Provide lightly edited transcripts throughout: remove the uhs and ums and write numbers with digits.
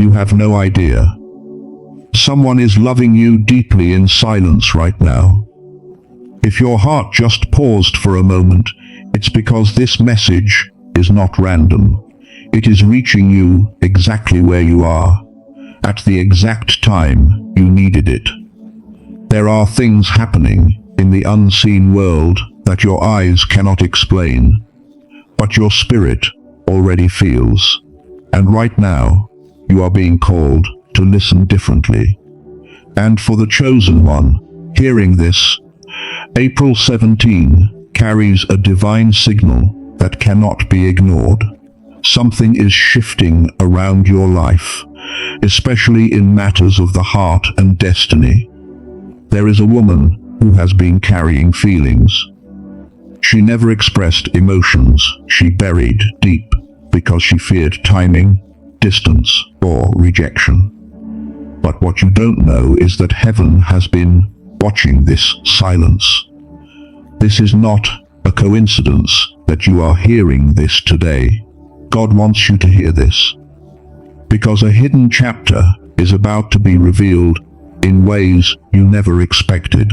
you have no idea. Someone is loving you deeply in silence right now. If your heart just paused for a moment, it's because this message is not random. It is reaching you exactly where you are, at the exact time you needed it. There are things happening in the unseen world that your eyes cannot explain, but your spirit already feels. And right now, you are being called to listen differently. And for the chosen one, hearing this, April 17 carries a divine signal that cannot be ignored. Something is shifting around your life, especially in matters of the heart and destiny. There is a woman who has been carrying feelings. She never expressed emotions she buried deep because she feared timing, distance, or rejection. But what you don't know is that heaven has been watching this silence. This is not a coincidence that you are hearing this today. God wants you to hear this, because a hidden chapter is about to be revealed in ways you never expected.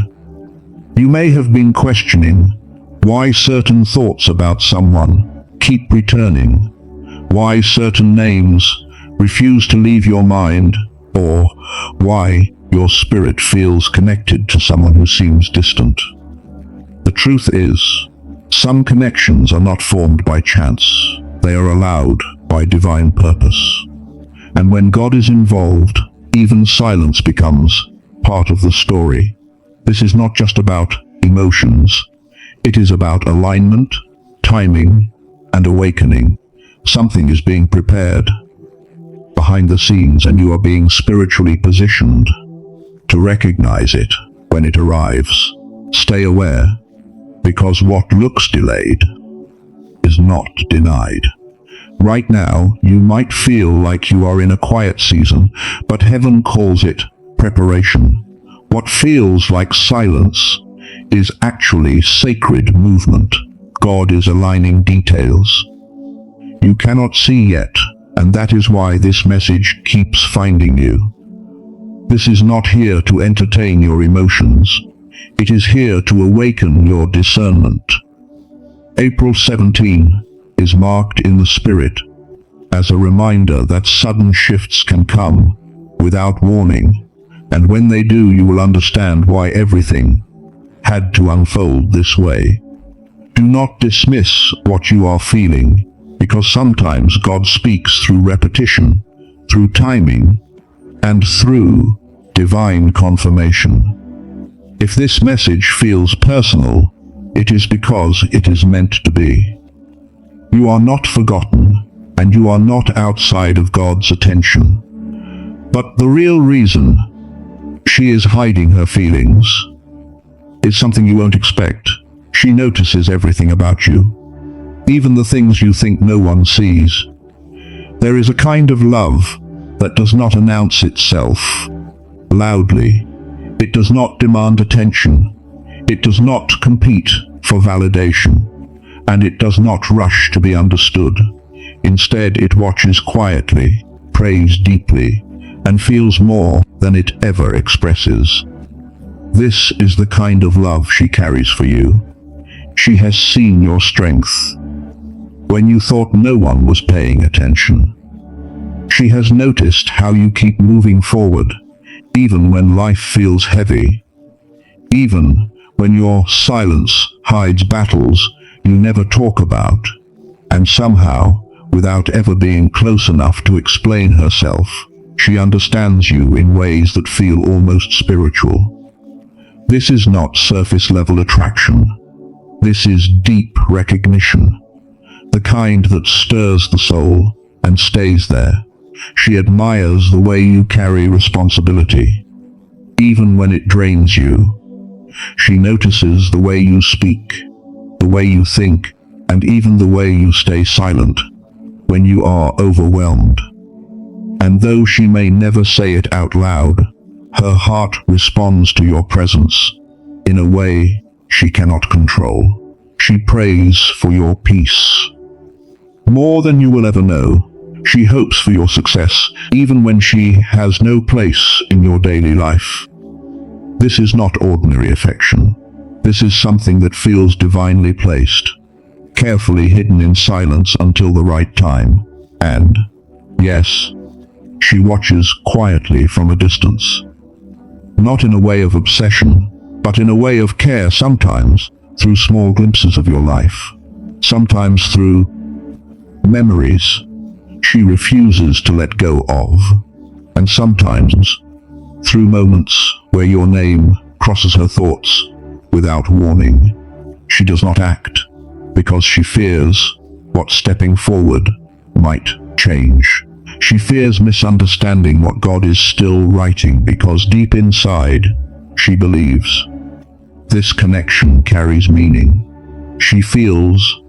You may have been questioning why certain thoughts about someone keep returning, why certain names refuse to leave your mind, or why your spirit feels connected to someone who seems distant. The truth is, some connections are not formed by chance. They are allowed by divine purpose. And when God is involved, even silence becomes part of the story. This is not just about emotions. It is about alignment, timing, and awakening. Something is being prepared behind the scenes, and you are being spiritually positioned to recognize it when it arrives. Stay aware, because what looks delayed is not denied. Right now, you might feel like you are in a quiet season, but heaven calls it preparation. What feels like silence is actually sacred movement. God is aligning details you cannot see yet, and that is why this message keeps finding you. This is not here to entertain your emotions. It is here to awaken your discernment. April 17 is marked in the spirit as a reminder that sudden shifts can come without warning, and when they do, you will understand why everything had to unfold this way. Do not dismiss what you are feeling, because sometimes God speaks through repetition, through timing, and through divine confirmation. If this message feels personal, it is because it is meant to be. You are not forgotten, and you are not outside of God's attention. But the real reason she is hiding her feelings is something you won't expect. She notices everything about you, even the things you think no one sees. There is a kind of love that does not announce itself loudly. It does not demand attention. It does not compete for validation. And it does not rush to be understood. Instead, it watches quietly, prays deeply, and feels more than it ever expresses. This is the kind of love she carries for you. She has seen your strength when you thought no one was paying attention. She has noticed how you keep moving forward, even when life feels heavy, even when your silence hides battles you never talk about, and somehow, without ever being close enough to explain herself, she understands you in ways that feel almost spiritual. This is not surface-level attraction. This is deep recognition, the kind that stirs the soul and stays there. She admires the way you carry responsibility, even when it drains you. She notices the way you speak, the way you think, and even the way you stay silent when you are overwhelmed. And though she may never say it out loud, her heart responds to your presence in a way she cannot control. She prays for your peace more than you will ever know. She hopes for your success, even when she has no place in your daily life. This is not ordinary affection. This is something that feels divinely placed, carefully hidden in silence until the right time. And, yes, she watches quietly from a distance. Not in a way of obsession, but in a way of care, sometimes through small glimpses of your life, sometimes through memories she refuses to let go of, and sometimes through moments where your name crosses her thoughts without warning. She does not act because she fears what stepping forward might change. She fears misunderstanding what God is still writing, because deep inside she believes this connection carries meaning. She feels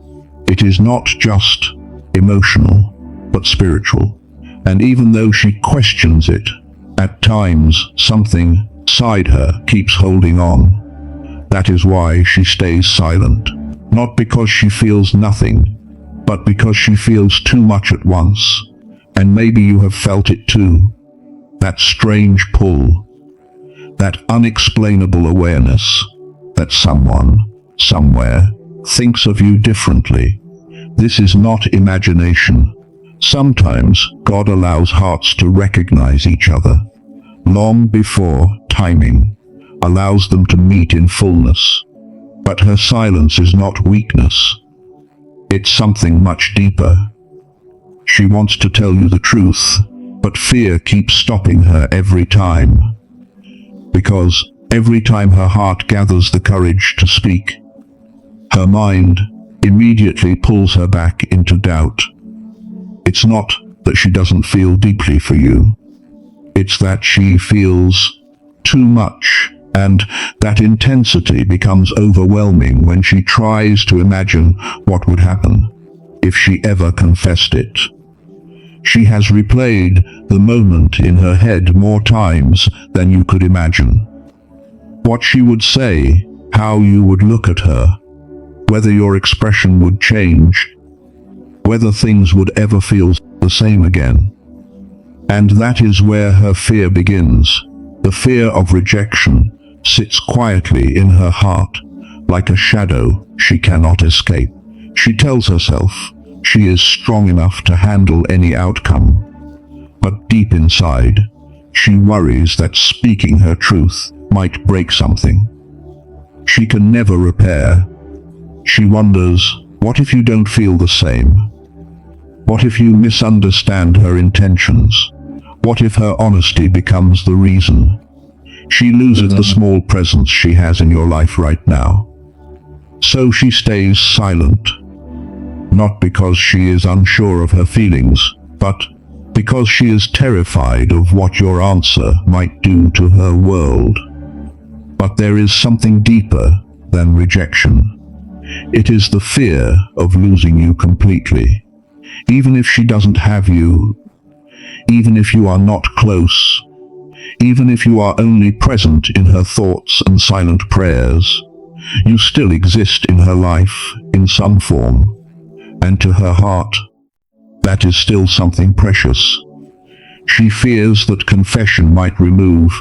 it is not just emotional, but spiritual. And even though she questions it, at times something inside her keeps holding on. That is why she stays silent. Not because she feels nothing, but because she feels too much at once. And maybe you have felt it too. That strange pull, that unexplainable awareness that someone, somewhere, thinks of you differently. This is not imagination. Sometimes God allows hearts to recognize each other long before timing allows them to meet in fullness. But her silence is not weakness. It's something much deeper. She wants to tell you the truth, but fear keeps stopping her every time. Because every time her heart gathers the courage to speak, her mind immediately pulls her back into doubt. It's not that she doesn't feel deeply for you. It's that she feels too much, and that intensity becomes overwhelming when she tries to imagine what would happen if she ever confessed it. She has replayed the moment in her head more times than you could imagine. What she would say, how you would look at her, whether your expression would change, whether things would ever feel the same again. And that is where her fear begins. The fear of rejection sits quietly in her heart, like a shadow she cannot escape. She tells herself she is strong enough to handle any outcome. But deep inside, she worries that speaking her truth might break something she can never repair. She wonders, what if you don't feel the same? What if you misunderstand her intentions? What if her honesty becomes the reason she loses the small presence she has in your life right now? So she stays silent, not because she is unsure of her feelings, but because she is terrified of what your answer might do to her world. But there is something deeper than rejection. It is the fear of losing you completely. Even if she doesn't have you, even if you are not close, even if you are only present in her thoughts and silent prayers, you still exist in her life in some form. And to her heart, that is still something precious. She fears that confession might remove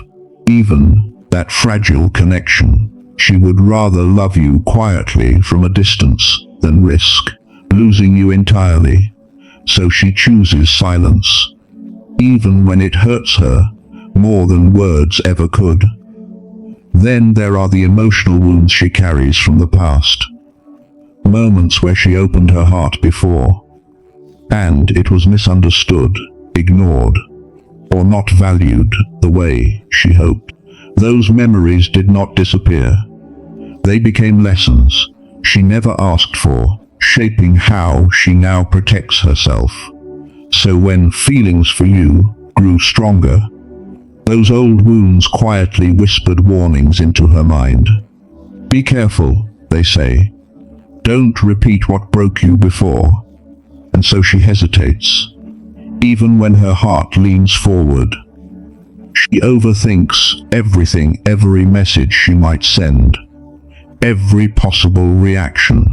even that fragile connection. She would rather love you quietly from a distance than risk losing you entirely. So she chooses silence, even when it hurts her more than words ever could. Then there are the emotional wounds she carries from the past. Moments where she opened her heart before, and it was misunderstood, ignored, or not valued the way she hoped. Those memories did not disappear. They became lessons she never asked for, shaping how she now protects herself. So when feelings for you grew stronger, those old wounds quietly whispered warnings into her mind. Be careful, they say. Don't repeat what broke you before. And so she hesitates, even when her heart leans forward. She overthinks everything, every message she might send, every possible reaction,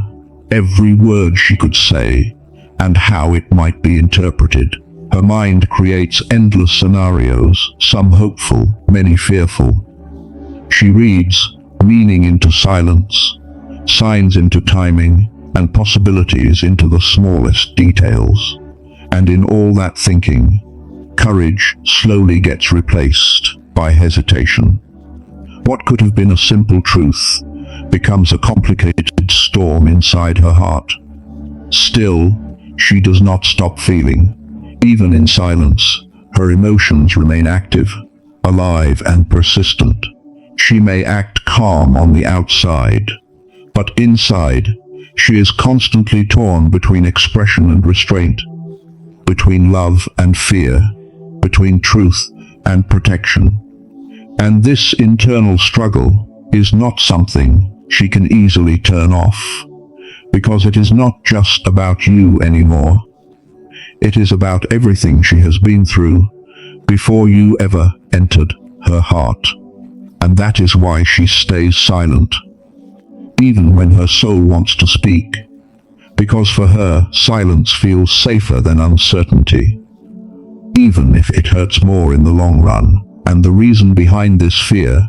every word she could say, and how it might be interpreted. Her mind creates endless scenarios, some hopeful, many fearful. She reads meaning into silence, signs into timing, and possibilities into the smallest details. And in all that thinking, courage slowly gets replaced by hesitation. What could have been a simple truth becomes a complicated storm inside her heart. Still, she does not stop feeling. Even in silence, her emotions remain active, alive, and persistent. She may act calm on the outside, but inside, she is constantly torn between expression and restraint, between love and fear, between truth and protection. And this internal struggle is not something she can easily turn off, because it is not just about you anymore. It is about everything she has been through before you ever entered her heart. And that is why she stays silent, even when her soul wants to speak, because for her, silence feels safer than uncertainty, even if it hurts more in the long run. And the reason behind this fear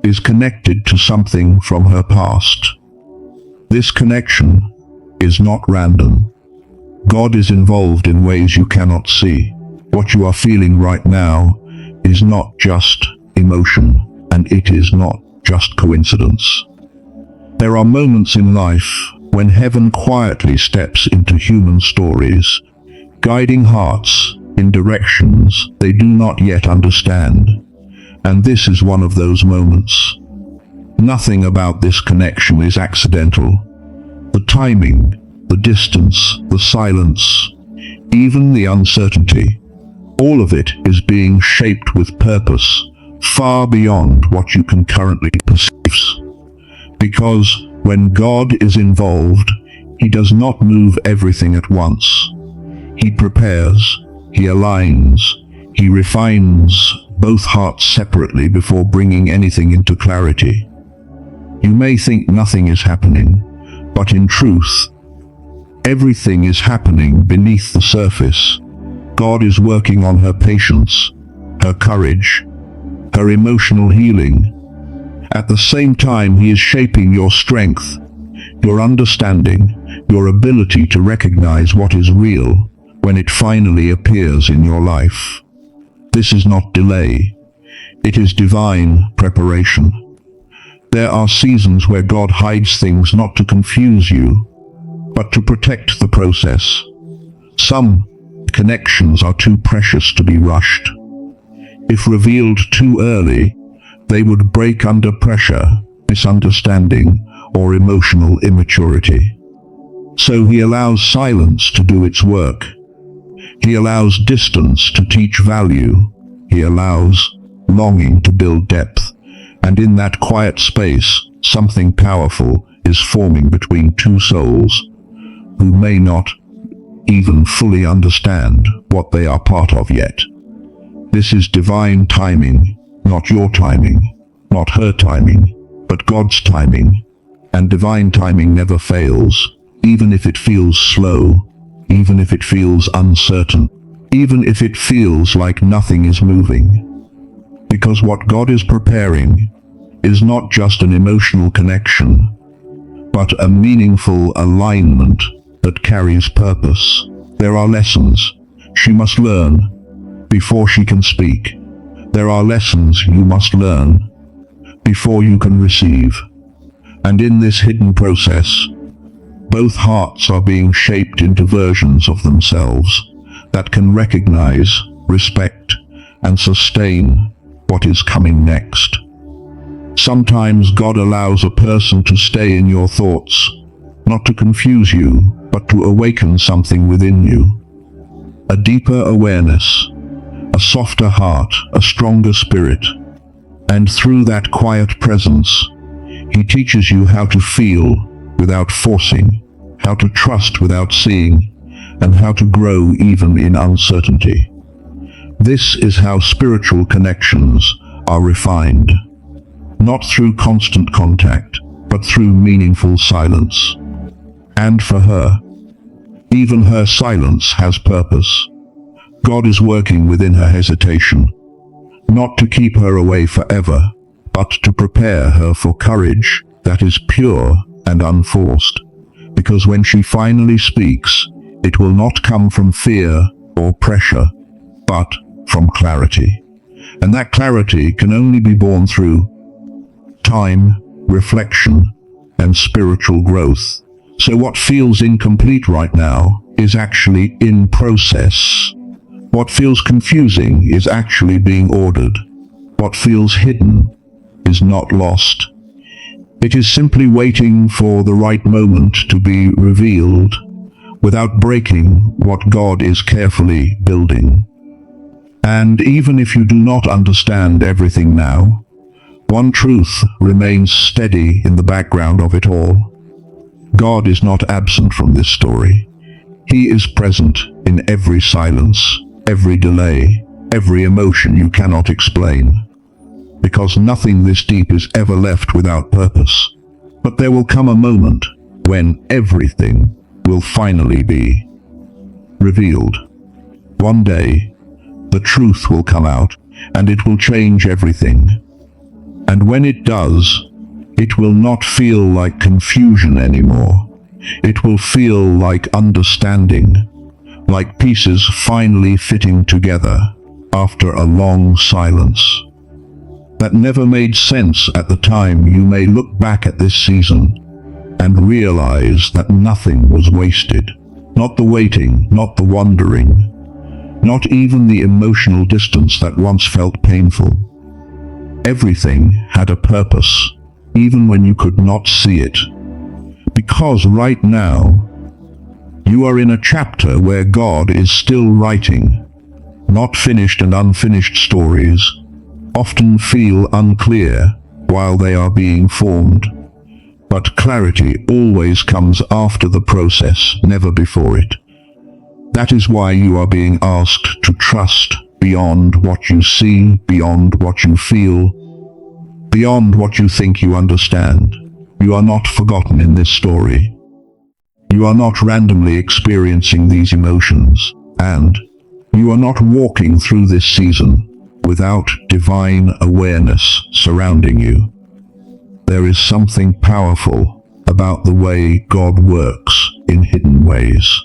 is connected to something from her past. This connection is not random. God is involved in ways you cannot see. What you are feeling right now is not just emotion, and it is not just coincidence. There are moments in life when heaven quietly steps into human stories, guiding hearts in directions they do not yet understand. And this is one of those moments. Nothing about this connection is accidental. The timing, the distance, the silence, even the uncertainty, all of it is being shaped with purpose, far beyond what you can currently perceive. Because when God is involved, He does not move everything at once. He prepares, He aligns, He refines both hearts separately before bringing anything into clarity. You may think nothing is happening, but in truth, everything is happening beneath the surface. God is working on her patience, her courage, her emotional healing. At the same time, He is shaping your strength, your understanding, your ability to recognize what is real when it finally appears in your life. This is not delay. It is divine preparation. There are seasons where God hides things not to confuse you, but to protect the process. Some connections are too precious to be rushed. If revealed too early, they would break under pressure, misunderstanding, or emotional immaturity. So He allows silence to do its work. He allows distance to teach value. He allows longing to build depth. And in that quiet space, something powerful is forming between two souls who may not even fully understand what they are part of yet. This is divine timing, not your timing, not her timing, but God's timing. And divine timing never fails, even if it feels slow, even if it feels uncertain, even if it feels like nothing is moving. Because what God is preparing is not just an emotional connection, but a meaningful alignment that carries purpose. There are lessons she must learn before she can speak. There are lessons you must learn before you can receive. And in this hidden process, both hearts are being shaped into versions of themselves that can recognize, respect, and sustain what is coming next. Sometimes God allows a person to stay in your thoughts, not to confuse you, but to awaken something within you. A deeper awareness, a softer heart, a stronger spirit. And through that quiet presence, He teaches you how to feel without forcing, how to trust without seeing, and how to grow even in uncertainty. This is how spiritual connections are refined, not through constant contact, but through meaningful silence. And for her, even her silence has purpose. God is working within her hesitation, not to keep her away forever, but to prepare her for courage that is pure and unforced. Because when she finally speaks, it will not come from fear or pressure, but from clarity. And that clarity can only be born through time, reflection, and spiritual growth. So what feels incomplete right now is actually in process. What feels confusing is actually being ordered. What feels hidden is not lost. It is simply waiting for the right moment to be revealed, without breaking what God is carefully building. And even if you do not understand everything now, one truth remains steady in the background of it all. God is not absent from this story. He is present in every silence, every delay, every emotion you cannot explain. Because nothing this deep is ever left without purpose. But there will come a moment when everything will finally be revealed. One day, the truth will come out, and it will change everything. And when it does, it will not feel like confusion anymore. It will feel like understanding, like pieces finally fitting together after a long silence. That never made sense at the time. You may look back at this season and realize that nothing was wasted. Not the waiting, not the wondering, not even the emotional distance that once felt painful. Everything had a purpose, even when you could not see it. Because right now, you are in a chapter where God is still writing. Not finished and unfinished stories often feel unclear while they are being formed. But clarity always comes after the process, never before it. That is why you are being asked to trust beyond what you see, beyond what you feel, beyond what you think you understand. You are not forgotten in this story. You are not randomly experiencing these emotions, and you are not walking through this season without divine awareness surrounding you. There is something powerful about the way God works in hidden ways.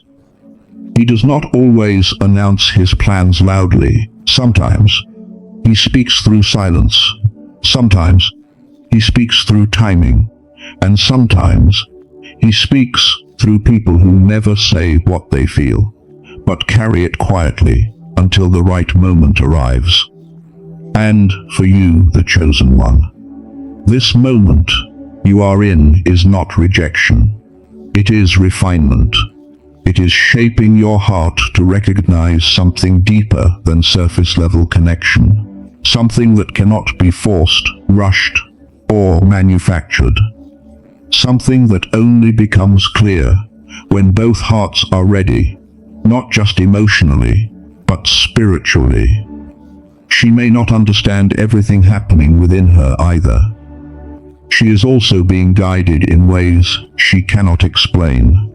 He does not always announce his plans loudly. Sometimes he speaks through silence. Sometimes he speaks through timing. And sometimes he speaks through people who never say what they feel, but carry it quietly until the right moment arrives. And for you, the chosen one, this moment you are in is not rejection. It is refinement. It is shaping your heart to recognize something deeper than surface-level connection, something that cannot be forced, rushed, or manufactured. Something that only becomes clear when both hearts are ready, not just emotionally, but spiritually. She may not understand everything happening within her either. She is also being guided in ways she cannot explain.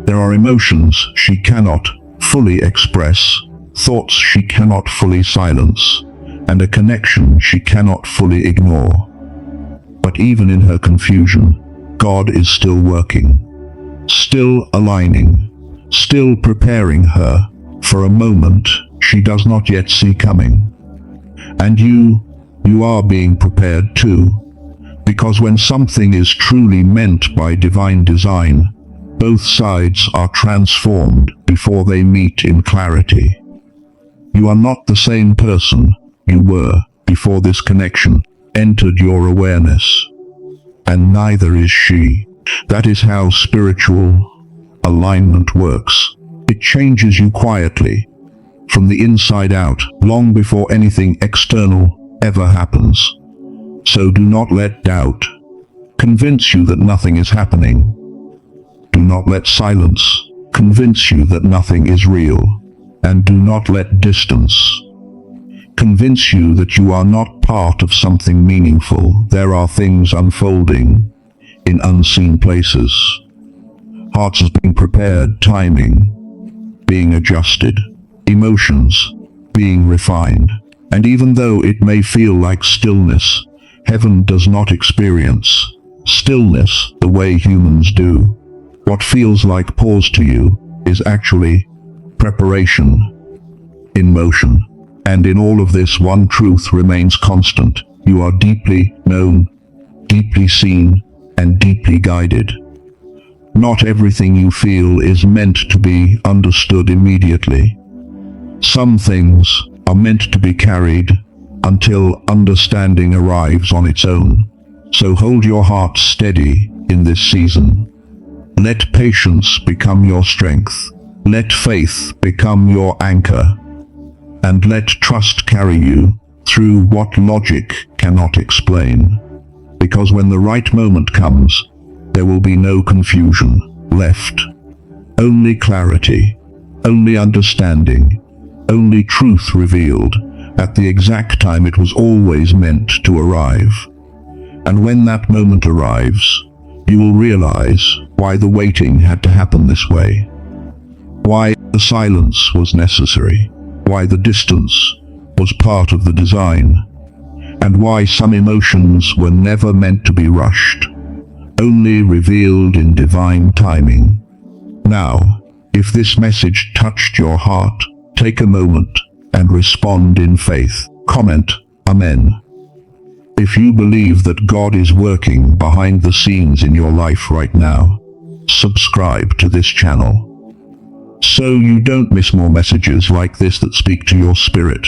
There are emotions she cannot fully express, thoughts she cannot fully silence, and a connection she cannot fully ignore. But even in her confusion, God is still working, still aligning, still preparing her for a moment she does not yet see coming. And you are being prepared too, because when something is truly meant by divine design, both sides are transformed before they meet in clarity. You are not the same person you were before this connection entered your awareness, and neither is she. That is how spiritual alignment works. It changes you quietly, from the inside out, long before anything external ever happens. So do not let doubt convince you that nothing is happening. Do not let silence convince you that nothing is real. And do not let distance convince you that you are not part of something meaningful. There are things unfolding in unseen places. Hearts are being prepared, timing being adjusted, emotions being refined. And even though it may feel like stillness, heaven does not experience stillness the way humans do. What feels like pause to you is actually preparation in motion. And in all of this, one truth remains constant. You are deeply known, deeply seen, and deeply guided. Not everything you feel is meant to be understood immediately. Some things are meant to be carried until understanding arrives on its own. So hold your heart steady in this season. Let patience become your strength. Let faith become your anchor. And let trust carry you through what logic cannot explain. Because when the right moment comes, there will be no confusion left. Only clarity, only understanding, only truth revealed at the exact time it was always meant to arrive. And when that moment arrives, you will realize why the waiting had to happen this way, why the silence was necessary, why the distance was part of the design, and why some emotions were never meant to be rushed, only revealed in divine timing. Now, if this message touched your heart, take a moment and respond in faith. Comment, Amen. If you believe that God is working behind the scenes in your life right now, subscribe to this channel so you don't miss more messages like this that speak to your spirit.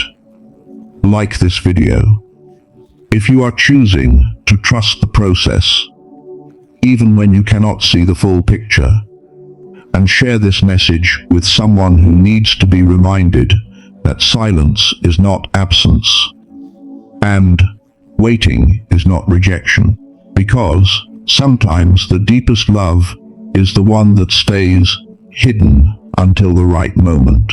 Like this video if you are choosing to trust the process, even when you cannot see the full picture. And share this message with someone who needs to be reminded that silence is not absence, and waiting is not rejection, because sometimes the deepest love is the one that stays hidden until the right moment.